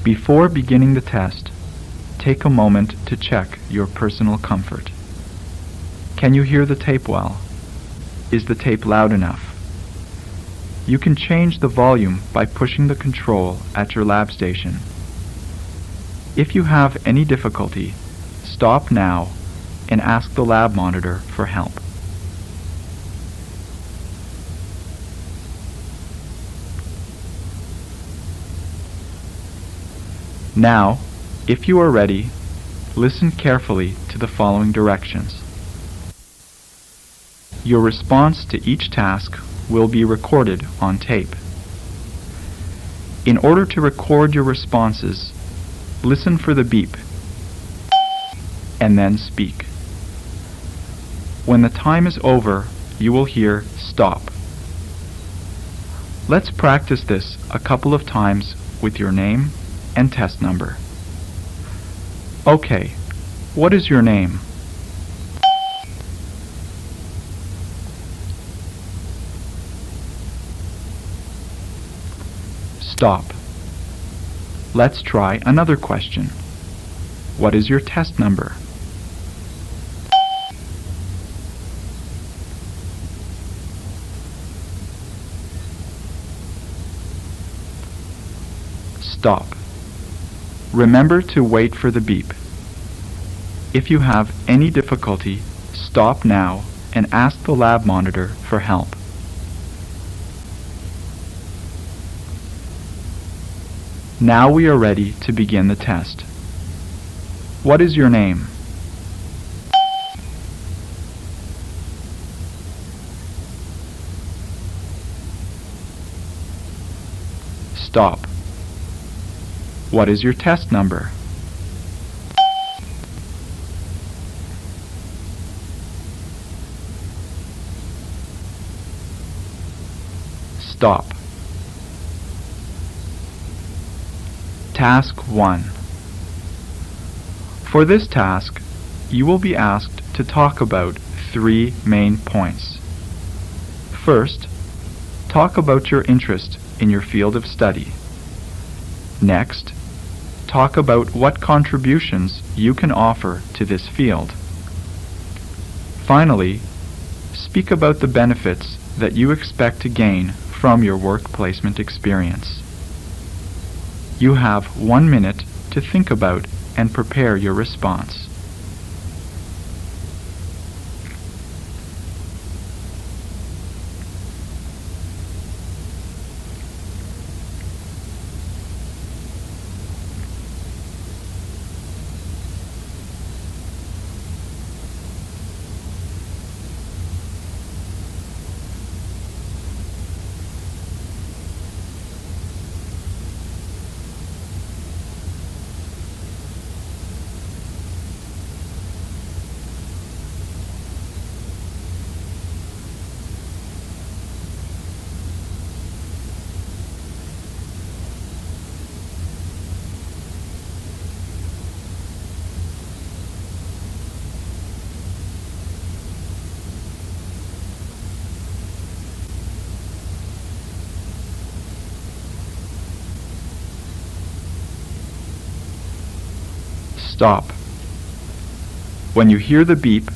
Before beginning the test, take a moment to check your personal comfort. Can you hear the tape well? Is the tape loud enough? You can change the volume by pushing the control at your lab station. If you have any difficulty, stop now and ask the lab monitor for help. Now, if you are ready, listen carefully to the following directions. Your response to each task will be recorded on tape. In order to record your responses, listen for the beep and then speak. When the time is over, you will hear stop. Let's practice this a couple of times with your name and test number. Okay, what is your name? Stop. Let's try another question. What is your test number? Stop. Remember to wait for the beep. If you have any difficulty, stop now and ask the lab monitor for help. Now we are ready to begin the test. What is your name? Stop. What is your test number? Stop. Task 1. For this task, you will be asked to talk about 3 main points. First, talk about your interest in your field of study. Next, talk about what contributions you can offer to this field. Finally, speak about the benefits that you expect to gain from your work placement experience. You have 1 minute to think about and prepare your response. Stop. When you hear the beep,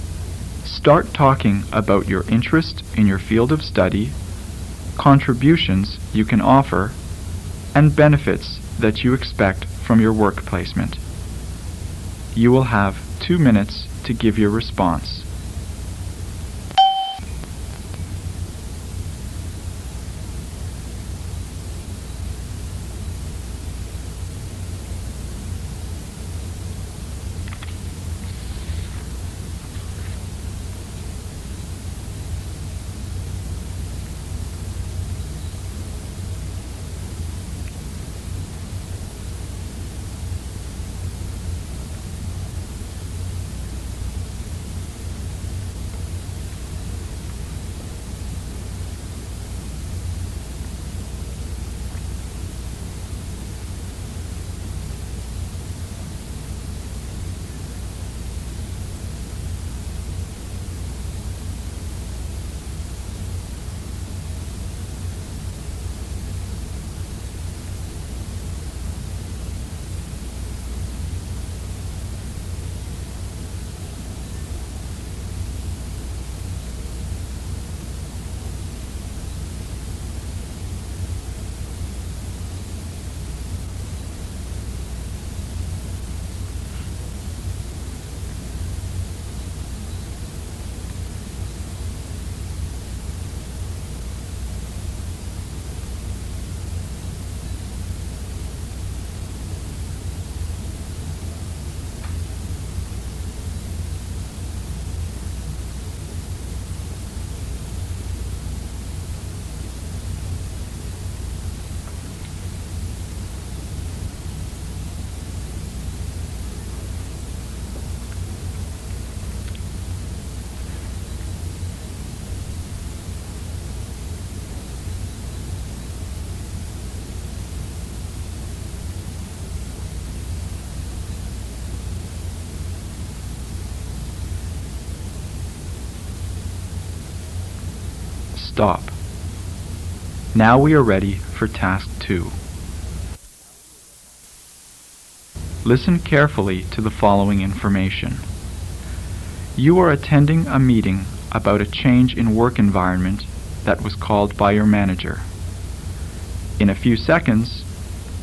start talking about your interest in your field of study, contributions you can offer, and benefits that you expect from your work placement. You will have 2 minutes to give your response. stop. Now we are ready for task 2. Listen carefully to the following information. You are attending a meeting about a change in work environment that was called by your manager. In a few seconds,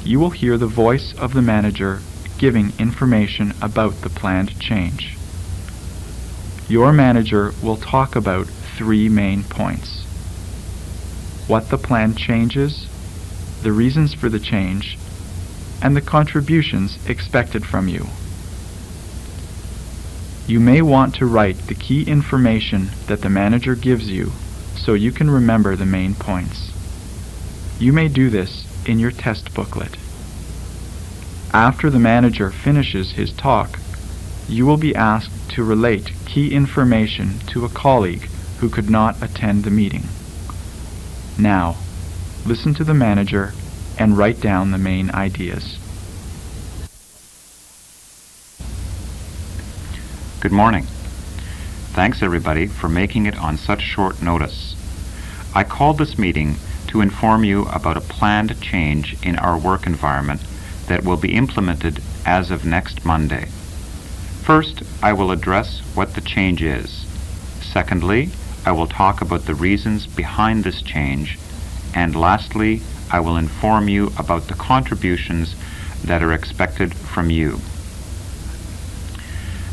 you will hear the voice of the manager giving information about the planned change. Your manager will talk about 3 main points: what the planned change is, the reasons for the change, and the contributions expected from you. You may want to write the key information that the manager gives you so you can remember the main points. You may do this in your test booklet. After the manager finishes his talk, you will be asked to relate key information to a colleague who could not attend the meeting. Now, listen to the manager and write down the main ideas. Good morning. Thanks everybody for making it on such short notice. I called this meeting to inform you about a planned change in our work environment that will be implemented as of next Monday. First, I will address what the change is. Secondly, I will talk about the reasons behind this change. And lastly, I will inform you about the contributions that are expected from you.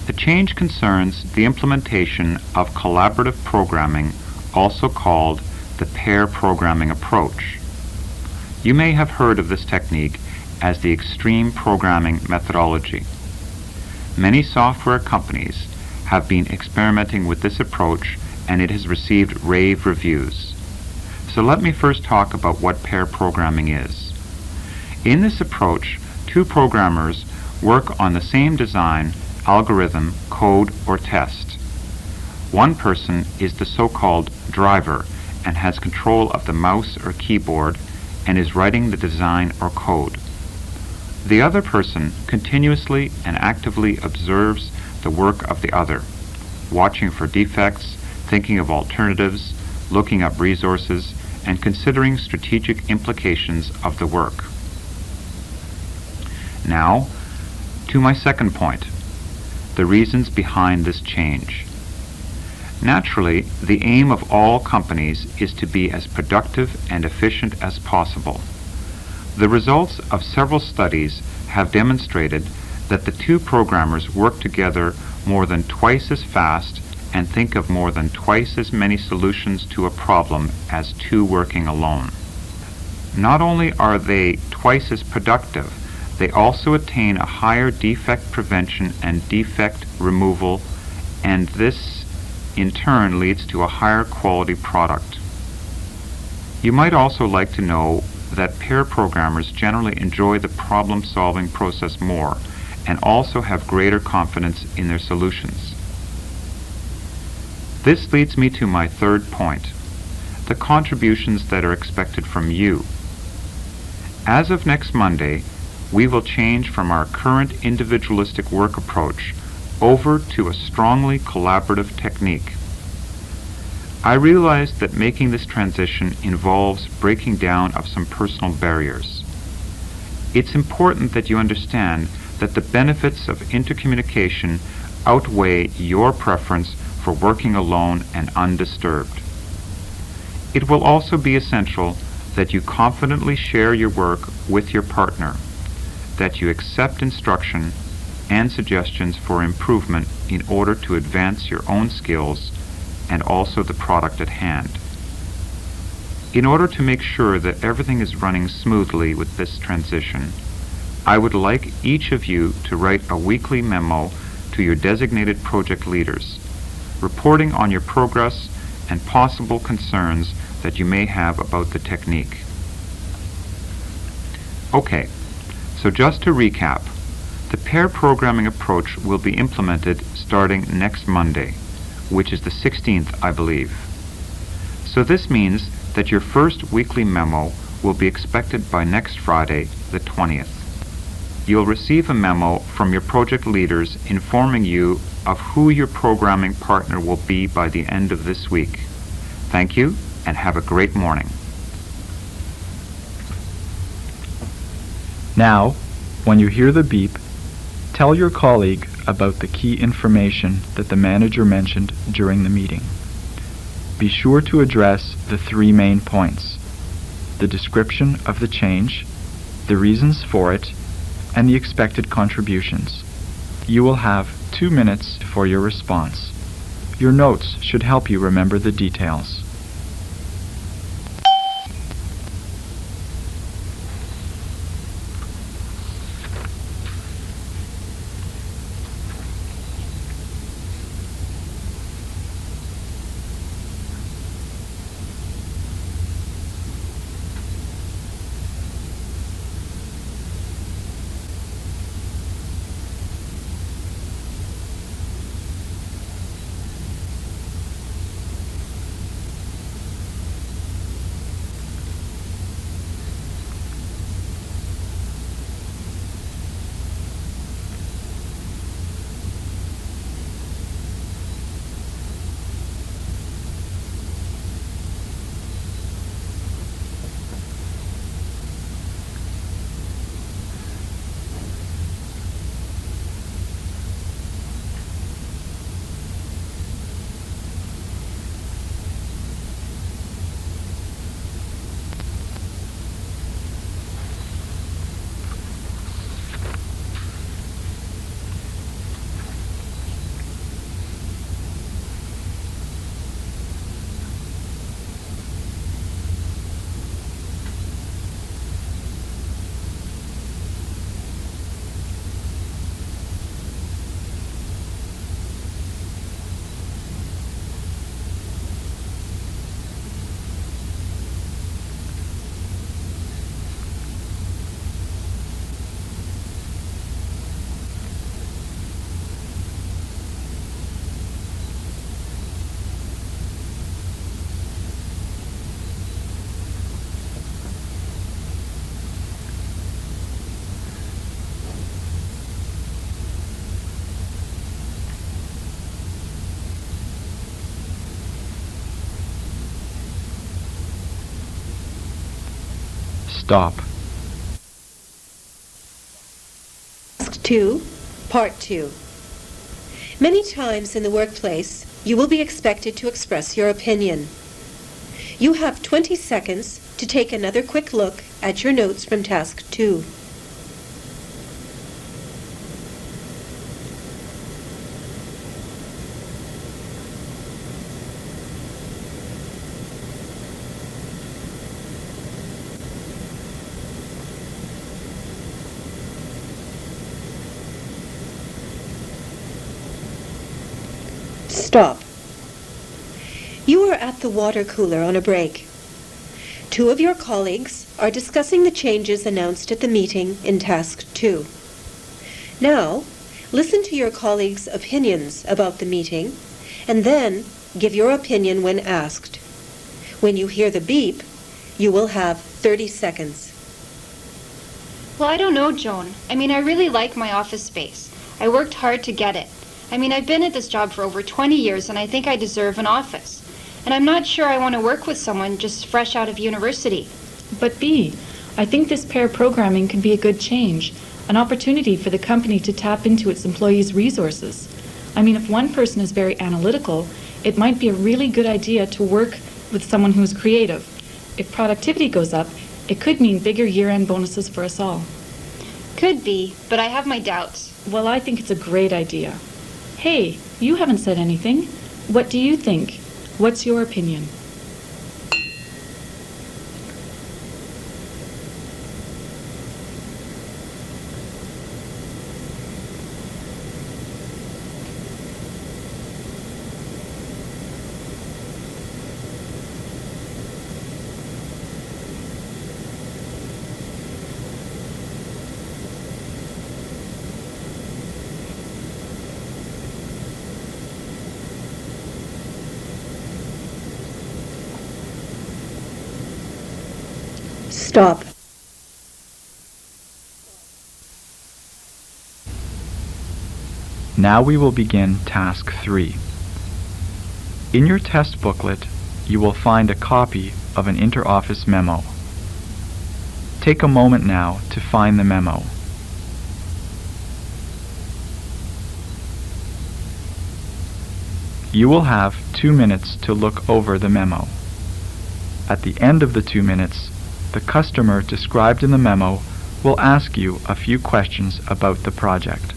The change concerns the implementation of collaborative programming, also called the pair programming approach. You may have heard of this technique as the extreme programming methodology. Many software companies have been experimenting with this approach, and it has received rave reviews. So let me first talk about what pair programming is. In this approach, 2 programmers work on the same design, algorithm, code, or test. One person is the so-called driver and has control of the mouse or keyboard and is writing the design or code. The other person continuously and actively observes the work of the other, watching for defects, thinking of alternatives, looking up resources, and considering strategic implications of the work. Now, to my second point, the reasons behind this change. Naturally, the aim of all companies is to be as productive and efficient as possible. The results of several studies have demonstrated that the 2 programmers work together more than twice as fast and think of more than twice as many solutions to a problem as 2 working alone. Not only are they twice as productive, they also attain a higher defect prevention and defect removal, and this in turn leads to a higher quality product. You might also like to know that pair programmers generally enjoy the problem-solving process more and also have greater confidence in their solutions. This leads me to my third point, the contributions that are expected from you. As of next Monday, we will change from our current individualistic work approach over to a strongly collaborative technique. I realize that making this transition involves breaking down of some personal barriers. It's important that you understand that the benefits of intercommunication outweigh your preference for working alone and undisturbed. It will also be essential that you confidently share your work with your partner, that you accept instruction and suggestions for improvement in order to advance your own skills and also the product at hand. In order to make sure that everything is running smoothly with this transition, I would like each of you to write a weekly memo to your designated project leaders, reporting on your progress and possible concerns that you may have about the technique. Okay, so just to recap, the pair programming approach will be implemented starting next Monday, which is the 16th, I believe. So this means that your first weekly memo will be expected by next Friday, the 20th. You'll receive a memo from your project leaders informing you of who your programming partner will be by the end of this week. Thank you, and have a great morning. Now, when you hear the beep, tell your colleague about the key information that the manager mentioned during the meeting. Be sure to address the 3 main points: the description of the change, the reasons for it, and the expected contributions. You will have 2 minutes for your response. Your notes should help you remember the details. Stop. Task 2, Part 2. Many times in the workplace, you will be expected to express your opinion. You have 20 seconds to take another quick look at your notes from Task 2. Stop. You are at the water cooler on a break. 2 of your colleagues are discussing the changes announced at the meeting in Task 2. Now, listen to your colleagues' opinions about the meeting, and then give your opinion when asked. When you hear the beep, you will have 30 seconds. Well, I don't know, Joan. I really like my office space. I worked hard to get it. I've been at this job for over 20 years, and I think I deserve an office. And I'm not sure I want to work with someone just fresh out of university. But B, I think this pair programming can be a good change, an opportunity for the company to tap into its employees' resources. If one person is very analytical, it might be a really good idea to work with someone who's creative. If productivity goes up, it could mean bigger year-end bonuses for us all. Could be, but I have my doubts. Well, I think it's a great idea. Hey, you haven't said anything. What do you think? What's your opinion? Stop. Now we will begin Task 3. In your test booklet, you will find a copy of an inter-office memo. Take a moment now to find the memo. You will have 2 minutes to look over the memo. At the end of the 2 minutes, the customer described in the memo will ask you a few questions about the project.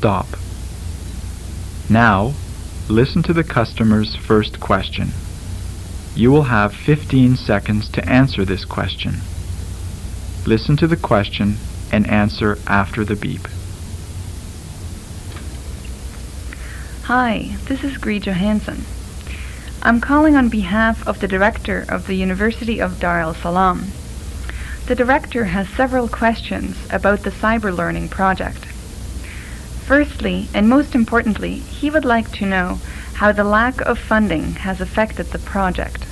Stop. Now, listen to the customer's first question. You will have 15 seconds to answer this question. Listen to the question and answer after the beep. Hi, this is Gree Johansson. I'm calling on behalf of the director of the University of Dar es Salaam. The director has several questions about the cyber learning project. Firstly, and most importantly, he would like to know how the lack of funding has affected the project.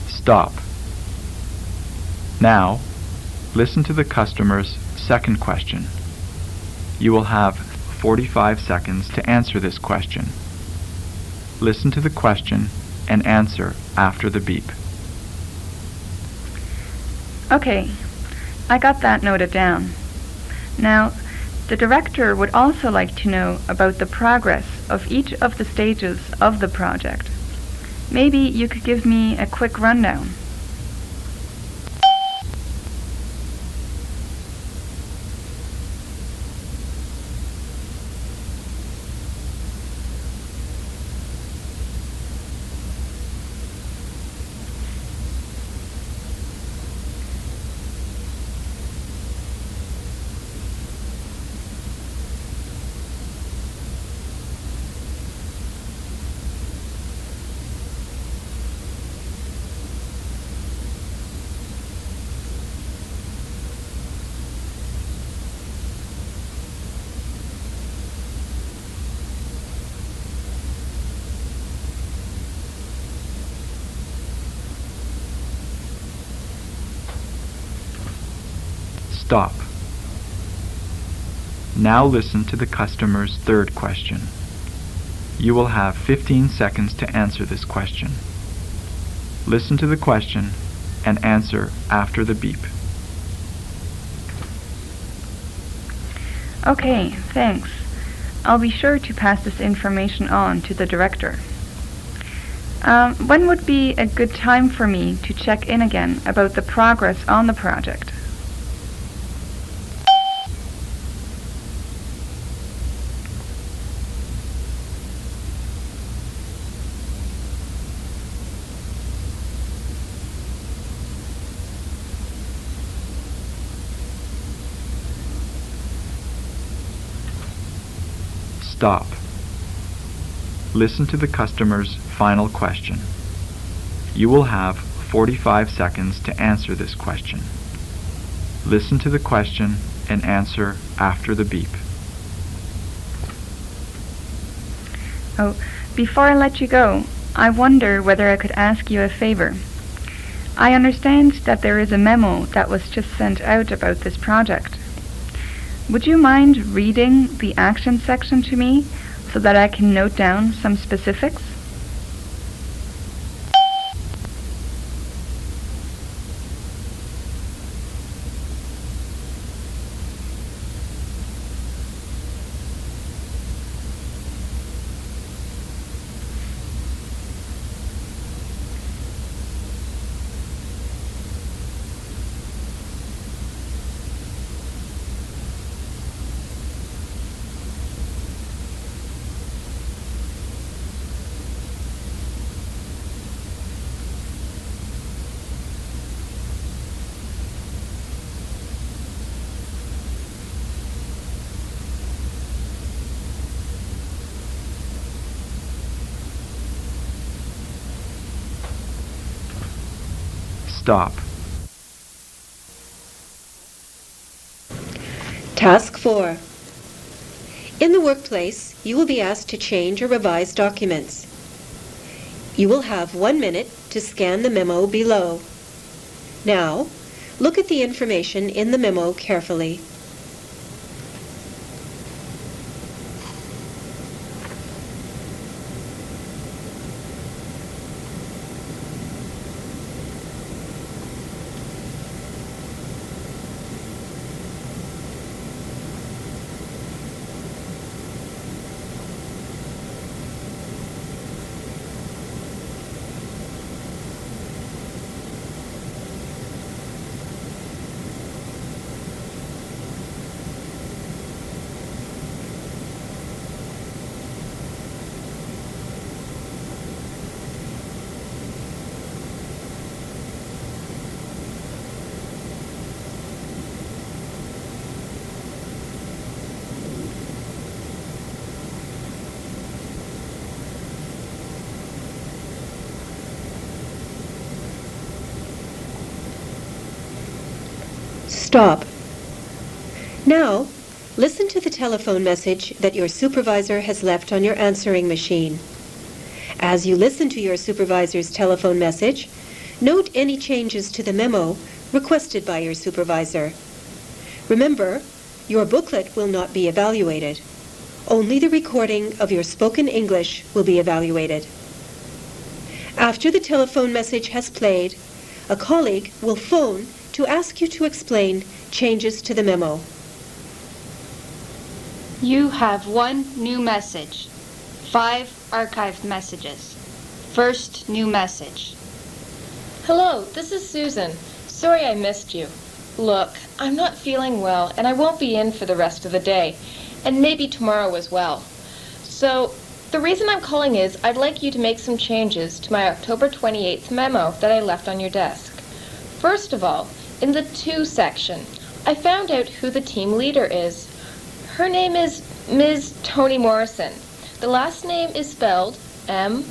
Stop. Now, listen to the customer's second question. You will have 45 seconds to answer this question. Listen to the question and answer after the beep. Okay, I got that noted down. Now, the director would also like to know about the progress of each of the stages of the project. Maybe you could give me a quick rundown. Stop. Now listen to the customer's third question. You will have 15 seconds to answer this question. Listen to the question and answer after the beep. Okay, thanks. I'll be sure to pass this information on to the director. When would be a good time for me to check in again about the progress on the project? Stop. Listen to the customer's final question. You will have 45 seconds to answer this question. Listen to the question and answer after the beep. Oh, before I let you go, I wonder whether I could ask you a favor. I understand that there is a memo that was just sent out about this project. Would you mind reading the action section to me so that I can note down some specifics? Stop. Task 4. In the workplace, you will be asked to change or revise documents. You will have 1 minute to scan the memo below. Now, look at the information in the memo carefully. Stop. Now, listen to the telephone message that your supervisor has left on your answering machine. As you listen to your supervisor's telephone message, note any changes to the memo requested by your supervisor. Remember, your booklet will not be evaluated. Only the recording of your spoken English will be evaluated. After the telephone message has played, a colleague will phone to ask you to explain changes to the memo. You have 1 new message. 5 archived messages. First new message. Hello, this is Susan. Sorry I missed you. Look, I'm not feeling well and I won't be in for the rest of the day, and maybe tomorrow as well. So, the reason I'm calling is I'd like you to make some changes to my October 28th memo that I left on your desk. First of all, in the To section, I found out who the team leader is. Her name is Ms. Toni Morrison. The last name is spelled M-O-R-R-I-S-O-N.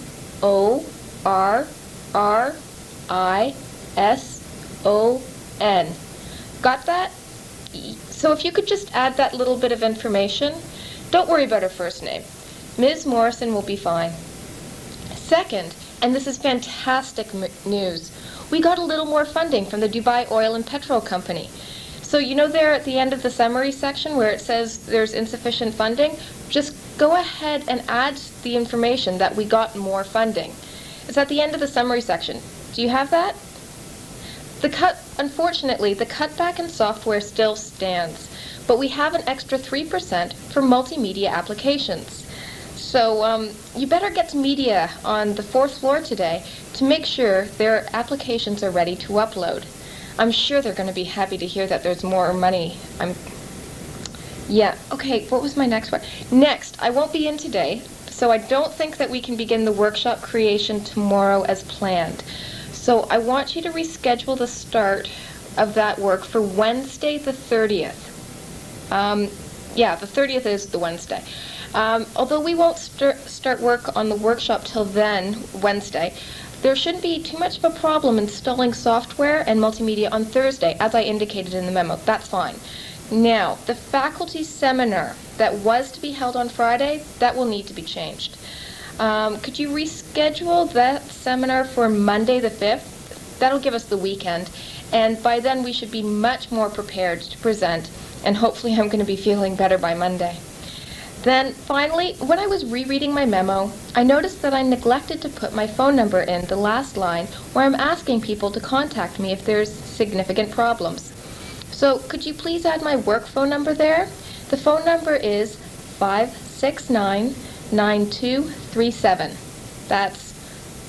Got that? So if you could just add that little bit of information, don't worry about her first name. Ms. Morrison will be fine. Second, and this is fantastic news, we got a little more funding from the Dubai Oil and Petrol Company. So you know there at the end of the summary section where it says there's insufficient funding? Just go ahead and add the information that we got more funding. It's at the end of the summary section. Do you have that? Unfortunately, the cutback in software still stands, but we have an extra 3% for multimedia applications. So you better get to media on the 4th floor today to make sure their applications are ready to upload. I'm sure they're going to be happy to hear that there's more money. Yeah, okay, what was my next one? Next, I won't be in today, so I don't think that we can begin the workshop creation tomorrow as planned. So I want you to reschedule the start of that work for Wednesday the 30th. Yeah, the 30th is the Wednesday. Although we won't start work on the workshop till then, Wednesday, there shouldn't be too much of a problem installing software and multimedia on Thursday, as I indicated in the memo. That's fine. Now, the faculty seminar that was to be held on Friday, that will need to be changed. Could you reschedule that seminar for Monday the 5th? That'll give us the weekend, and by then we should be much more prepared to present, and hopefully I'm going to be feeling better by Monday. Then, finally, when I was rereading my memo, I noticed that I neglected to put my phone number in the last line where I'm asking people to contact me if there's significant problems. So, could you please add my work phone number there? The phone number is 569-9237. That's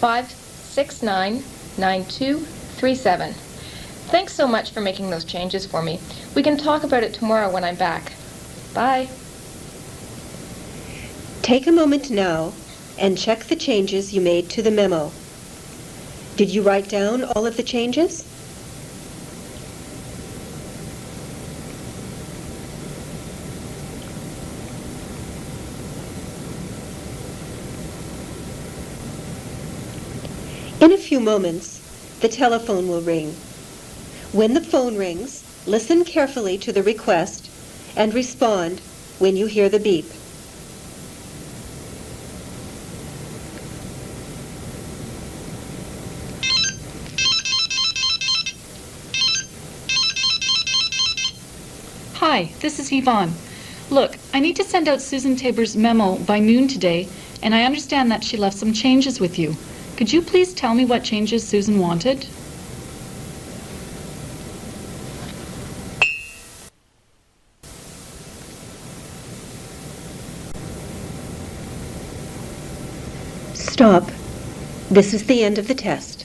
569-9237. Thanks so much for making those changes for me. We can talk about it tomorrow when I'm back. Bye. Take a moment now and check the changes you made to the memo. Did you write down all of the changes? In a few moments, the telephone will ring. When the phone rings, listen carefully to the request and respond when you hear the beep. Hi, this is Yvonne. Look, I need to send out Susan Tabor's memo by noon today, and I understand that she left some changes with you. Could you please tell me what changes Susan wanted? Stop. This is the end of the test.